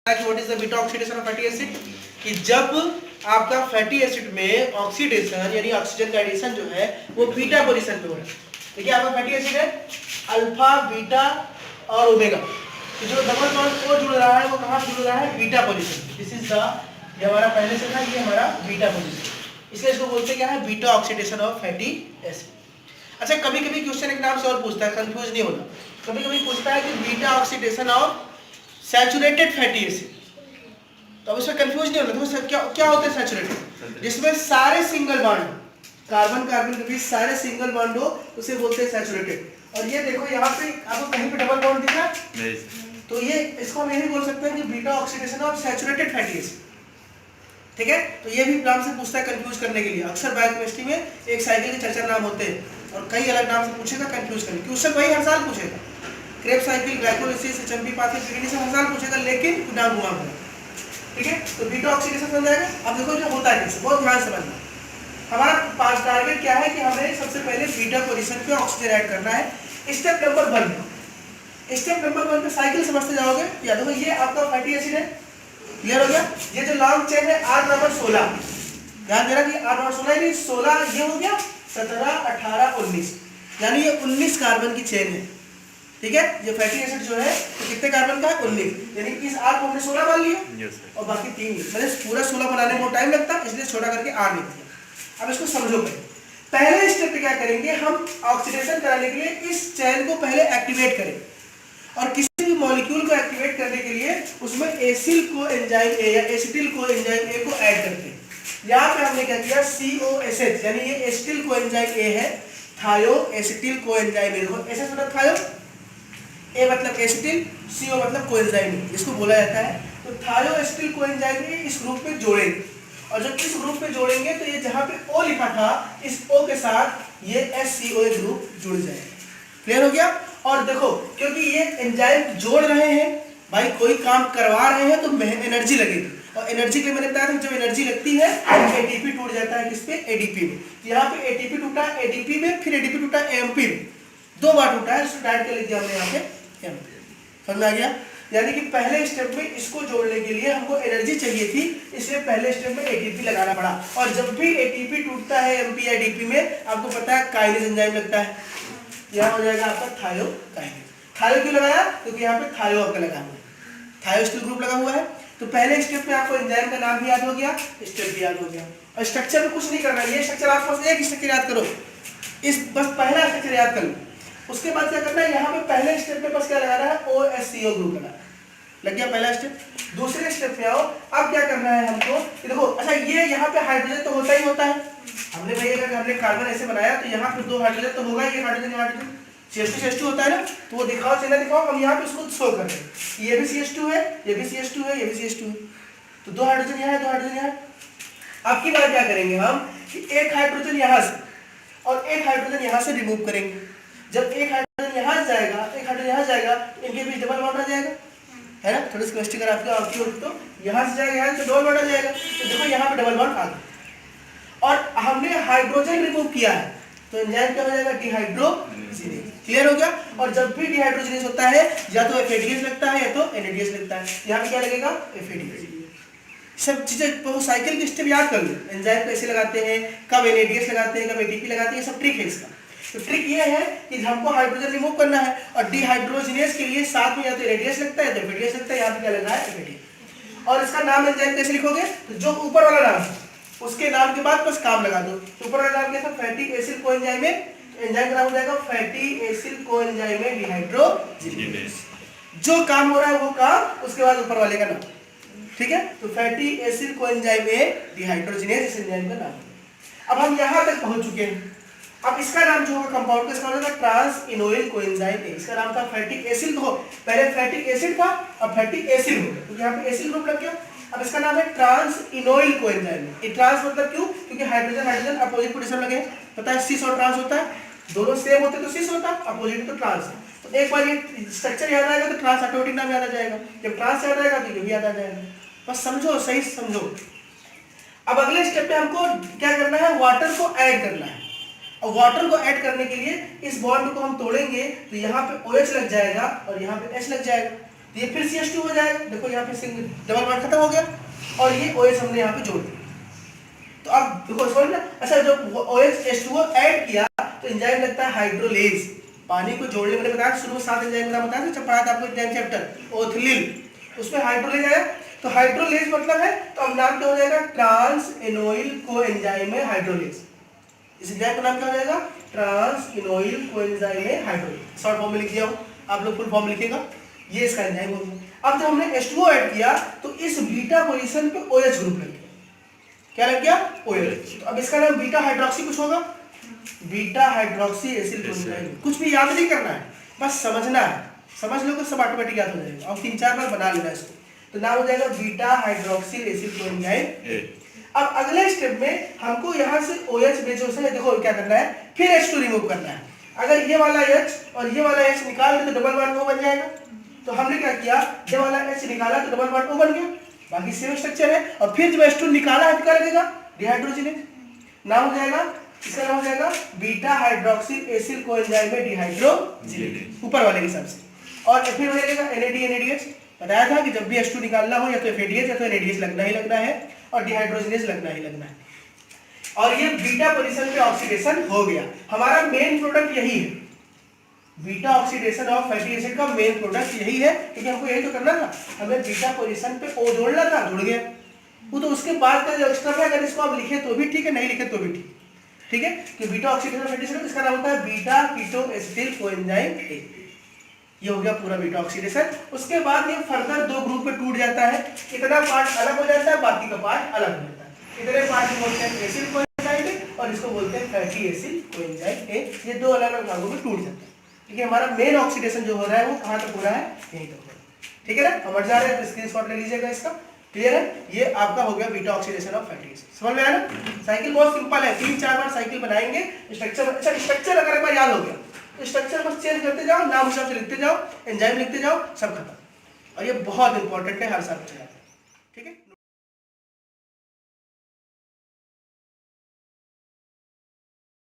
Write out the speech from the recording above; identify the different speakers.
Speaker 1: What is the beta oxidation of fatty acid, कि जब आपका फैटी एसिड में ऑक्सीडेशन यानी ऑक्सीजन का एडिशन जो है वो बीटा पोजीशन पे हो रहा है। देखिए आपका फैटी एसिड है अल्फा बीटा और ओमेगा, तो जो डबल बॉन्ड को जुड़ रहा है वो कहाँ जुड़ रहा है, beta position. This is the, ये हमारा पहले से था, ये हमारा बीटा पोजीशन, इसलिए इसको बोलते क्या है, beta oxidation of fatty acid. अच्छा कभी कभी क्वेश्चन एक नाम से और पूछता है, कंफ्यूज नहीं होना, कभी कभी पूछता है कि beta oxidation of saturated fatty acid, तो अब इसमें कंफ्यूज नहीं होना। तो क्या क्या होता है सैचुरेटेड, जिसमें सारे सिंगल बॉन्ड, कार्बन कार्बन के बीच सारे सिंगल बॉन्ड हो, उसे बोलते हैं सैचुरेटेड। और ये देखो यहाँ पे आपको कहीं पे डबल बॉन्ड दिखा नहीं, तो ये इसको हम यही बोल सकते हैं कि beta oxidation of saturated fatty acid. ठीक है, तो ये भी नाम से पूछता है कंफ्यूज करने के लिए। अक्सर बायोकेमिस्ट्री में एक साइकिल के 4 नाम होते हैं और कई अलग नाम से पूछेगा कंफ्यूज करने, क्वेश्चन वही हर साल पूछेगा, Krebs cycle, glycolysis, HMP pathway, PDD से हर साल पूछेगा, लेकिन नाम घुमा कर। ठीक है, तो बीटा ऑक्सीडेशन समझ जाएगा। अब देखो जो होता है कैसे, बहुत ध्यान से समझना। हमारा पांच टारगेट क्या है कि हमें सबसे पहले बीटा पोजीशन पे ऑक्सीजन ऐड करना है। स्टेप नंबर 1, स्टेप नंबर 1 पे साइकिल समझते जाओगे। या देखो ये आपका फैटी एसिड है, क्लियर हो गया। ये जो लॉन्ग चेन है R नंबर 16, ध्यान देना कि R नंबर 16 नहीं 16, ये हो गया 17 18 19, यानी ये 19 कार्बन की चेन है। ठीक है, ये फैटी एसिड जो है तो कितने कार्बन का है, 19, यानी कि इस R को हमने 16 मान लिया और बाकी 3, मतलब पूरा 16 बनाने में टाइम लगता है, इसलिए छोटा करके R लिख दिया। अब इसको समझो, पहले स्टेप पे क्या करेंगे, हम ऑक्सीडेशन कराने के लिए इस चेन को पहले एक्टिवेट करें, और किसी भी मॉलिक्यूल को एक्टिवेट करने के लिए उसमें एसिल को एंजाइम ए या एसिटिल को एंजाइम ए को ऐड करते हैं। यहाँ पे हमने क्या किया, COSH, यानी ये एसिटिल को एंजाइम ए है, थायो एसिटिल को एंजाइम ए, देखो ऐसे मतलब थायो, ए मतलब एसिटिल, CO मतलब कोएंजाइम, इसको बोला जाता है। तो थायो एसिटिल कोएंजाइम ए इस ग्रुप में जोड़ेंगे, और जब इस ग्रुप में जोड़ेंगे तो ये जहाँ पे O लिखा था, इस O के साथ ये SCO ग्रुप जुड़ जाएगा। क्लियर हो गया। और देखो क्योंकि ये एंजाइम जोड़ रहे हैं भाई, कोई काम करवा रहे हैं तो एनर्जी लगेगी, और एनर्जी के मैंने बताया था जब एनर्जी लगती है एटीपी टूट जाता है, किस पे, एडीपी में। यहाँ पे एटीपी टूटा एडीपी में, फिर एडीपी टूटा एमपी में, 2 बार टूटा है, इसको डायरेक्ट कर लिख दिया हमने यहाँ पे एमपी। समझ आ गया। यानी कि पहले स्टेप में इसको जोड़ने के लिए हमको एनर्जी चाहिए थी, इसलिए पहले स्टेप में एटीपी लगाना पड़ा। और जब भी एटीपी टूटता है एमपी या एडीपी में, आपको पता है काइनेज एंजाइम लगता है, यहाँ हो जाएगा आपका थायोकाइनेज। थायो क्यों लगाया, क्योंकि यहाँ पे थायो आपका लगा हुआ है, थायो स्टील ग्रुप लगा हुआ है। तो पहले स्टेप में आपको एंजाइम का नाम भी याद हो गया, स्टेप भी याद हो गया, और स्ट्रक्चर में कुछ नहीं करना, ये स्ट्रक्चर आप बस एक स्ट्रक्चर याद करो, इस बस पहला स्ट्रक्चर याद कर लो। उसके बाद क्या करना है, यहाँ पे पहले स्टेप में बस क्या लगाना है, OSCO ग्रुप लगाना, लग गया पहला स्टेप। दूसरे स्टेप पे आओ, अब क्या करना है हमको, देखो अच्छा ये यहाँ पे हाइड्रोजन तो होता ही होता है, हमने भाई अगर हमने कार्बन ऐसे बनाया तो यहाँ पे 2 हाइड्रोजन तो होगा, ये हाइड्रोजन CH2 होता है ना, तो वो दिखाओ, चेना दिखाओ, हम यहाँ पे उसको शो कर रहे हैं, ये भी CH2 है, ये भी CH2 है, ये भी CH2 है, तो 2 हाइड्रोजन यहाँ है, 2 हाइड्रोजन यहाँ। अब की बार क्या करेंगे हम कि एक हाइड्रोजन यहाँ से और एक हाइड्रोजन यहाँ से रिमूव करेंगे। जब एक हाइड्रोजन यहाँ जाएगा, एक हाइड्रोजन यहाँ जाएगा, इनके बीच डबल बॉन्ड आ जाएगा, है ना, थोड़ी सी केमिस्ट्री अगर आपकी आती होगी तो यहाँ से जाएगा, यहाँ से डबल बॉन्ड आ जाएगा, तो देखो यहाँ पे डबल बॉन्ड आ गया, और हमने हाइड्रोजन रिमूव किया है, तो एंजाइम क्या हो जाएगा, डिहाइड्रोजिनेज। क्लियर हो गया। और जब भी डिहाइड्रोजिनेज होता है या तो FADH लगता है या तो NADH लगता है, यहाँ पे क्या लगेगा, FADH। सब चीजें वो साइकिल की स्टेप याद कर लो, एंजाइम कैसे लगाते हैं, कब NADH लगाते हैं, कब ATP लगाते हैं, सब ट्रिक है इसका। तो ट्रिक ये है कि हमको हाइड्रोजन रिमूव करना है, और डिहाइड्रोजिनेज के लिए साथ में या तो NADH लगता है या तो FADH लगता है, यहाँ पे क्या लग रहा है, FADH। और इसका नाम एंजाइम कैसे लिखोगे, तो जो ऊपर वाला नाम उसके नाम के बाद बस काम लगा दो। तो ऊपर वाला नाम क्या था, फैटी एसिड कोएंजाइम में, एंजाइम का नाम हो जाएगा फैटी एसिड कोएंजाइम में डिहाइड्रोजिनेज। जो काम हो रहा है वो काम, उसके बाद ऊपर वाले का नाम। ठीक है, तो फैटी एसिड कोएंजाइम में डिहाइड्रोजिनेज इस एंजाइम का नाम। अब हम यहाँ तक पहुंच चुके हैं। अब इसका नाम जो होगा कंपाउंड का, इसका नाम होगा ट्रांस इनोइल कोएंजाइम ए। इसका नाम था फैटिक एसिड, तो पहले फैटिक एसिड था, अब फैटिक एसिड हो गया, तो यहाँ पे एसिड ग्रुप लग गया। अब इसका नाम है ट्रांस इनोइल कोएंजाइम। ये ट्रांस मतलब क्यों, क्योंकि हाइड्रोजन हाइड्रोजन अपोजिट पोजीशन लगे, पता है सिस और ट्रांस होता है, दोनों सेम होते तो सिस होता, अपोजिट तो ट्रांस। तो एक बार ये स्ट्रक्चर याद आएगा तो ट्रांस ऑटोमेटिक नाम याद आ जाएगा, जब ट्रांस याद आएगा तो ये भी याद आ जाएगा। बस समझो, सही समझो। अब अगले स्टेप पे हमको क्या करना है, वाटर को ऐड करना है। और वाटर को ऐड करने के लिए इस बॉन्ड को हम तोड़ेंगे तो यहाँ पे OH लग जाएगा और यहाँ पे H लग जाएगा। तो ये फिर CH2 हो जाएगा, देखो यहाँ पे डबल बॉन्ड खत्म हो गया और ये OH हमने यहाँ पे जोड़ दिया। तो अब देखो समझ ना, अच्छा जब OH H2O ऐड किया तो एंजाइम लगता है हाइड्रोलेज। पानी को जोड़ने मैंने बताया शुरू में 7 एंजाइम का बताया था जब पढ़ा था आपको एंजाइम चैप्टर ओथिलीन, उसमें हाइड्रोलेज आया। तो हाइड्रोलेज मतलब है, तो अब नाम क्या हो जाएगा, ट्रांस इनोइल कोएंजाइम है हाइड्रोलेज। इस एंजाइम का नाम क्या हो जाएगा, ट्रांस इनोइल कोएंजाइम है हाइड्रोलेज। शॉर्ट फॉर्म में लिख दिया हूं, आप लोग फुल फॉर्म लिखिएगा, ये इसका एंजाइम हो गया। अब जब हमने H2O ऐड किया तो इस बीटा पोजीशन पे OH ग्रुप लग गया, क्या लग गया, OH। तो अब इसका नाम बीटा हाइड्रोक्सी कुछ होगा, बीटा हाइड्रोक्सी एसिल कोएंजाइम। कुछ भी याद नहीं करना है, बस समझना है, समझ लो तो सब ऑटोमेटिक याद हो जाएगा और 3-4 बार बना लेना इसको। तो नाम हो जाएगा बीटा हाइड्रोक्सी एसिल कोएंजाइम। अब अगले स्टेप में हमको यहाँ से OH बेजो से देखो क्या करना है, फिर H2 रिमूव करना है। अगर ये वाला H और ये वाला H निकाल दे तो डबल बॉन्ड O बन जाएगा। तो हमने क्या किया, ये वाला H निकाला तो डबल बॉन्ड O बन गया, बाकी सेम स्ट्रक्चर है। और फिर जब H2 निकाला है तो क्या लगेगा, डिहाइड्रोजिनेज। नाम हो जाएगा, इसका नाम हो जाएगा बीटा हाइड्रोक्सी एसिल कोएंजाइम में डिहाइड्रोजिनेज, ऊपर वाले के हिसाब से। और फिर हो जाएगा NADH। बताया था कि जब भी H2 निकालना हो या तो FADH या तो NADH लगना ही लगना है और डिहाइड्रोजिनेज लगना ही लगना है। और ये बीटा पोजीशन पे ऑक्सीडेशन हो गया। हमारा मेन प्रोडक्ट यही है, beta oxidation of fatty acid का मेन प्रोडक्ट यही है, क्योंकि हमको यही तो करना था, हमें बीटा पोजीशन पे O जोड़ना था, जुड़ गया। वो तो उसके बाद का जो एक्स्ट्रा है, अगर इसको आप लिखे तो भी ठीक है, नहीं लिखे तो भी ठीक है। कि बीटा ऑक्सीडेशन फैटी एसिड इसका नाम होता है beta keto acetyl coenzyme A। ये हो गया पूरा बीटा ऑक्सीडेशन। उसके बाद ये फर्दर 2 ग्रुप में टूट जाता है, इतना पार्ट अलग हो जाता है, बाकी का पार्ट अलग हो जाता है। इतने पार्ट को बोलते हैं एसिल कोएंजाइम A और इसको बोलते हैं फैटी एसिल कोएंजाइम A। ये 2 अलग अलग भागों में टूट जाता है। ठीक है, हमारा मेन ऑक्सीडेशन जो हो रहा है वो कहाँ तक हो रहा है, यहीं तक हो रहा है। ठीक है ना, समझ जा रहे हैं तो स्क्रीनशॉट ले लीजिएगा इसका। क्लियर है, ये आपका हो गया beta oxidation of fatty acid. समझ में आया ना, साइकिल बहुत सिंपल है, 3-4 बार साइकिल बनाएंगे। स्ट्रक्चर, अच्छा स्ट्रक्चर अगर एक बार याद हो गया तो स्ट्रक्चर बस चेंज करते जाओ, नाम हिसाब से लिखते जाओ, एंजाइम लिखते जाओ, सब खत्म। और ये बहुत इंपॉर्टेंट है, हर साल पूछा जाता है। ठीक है।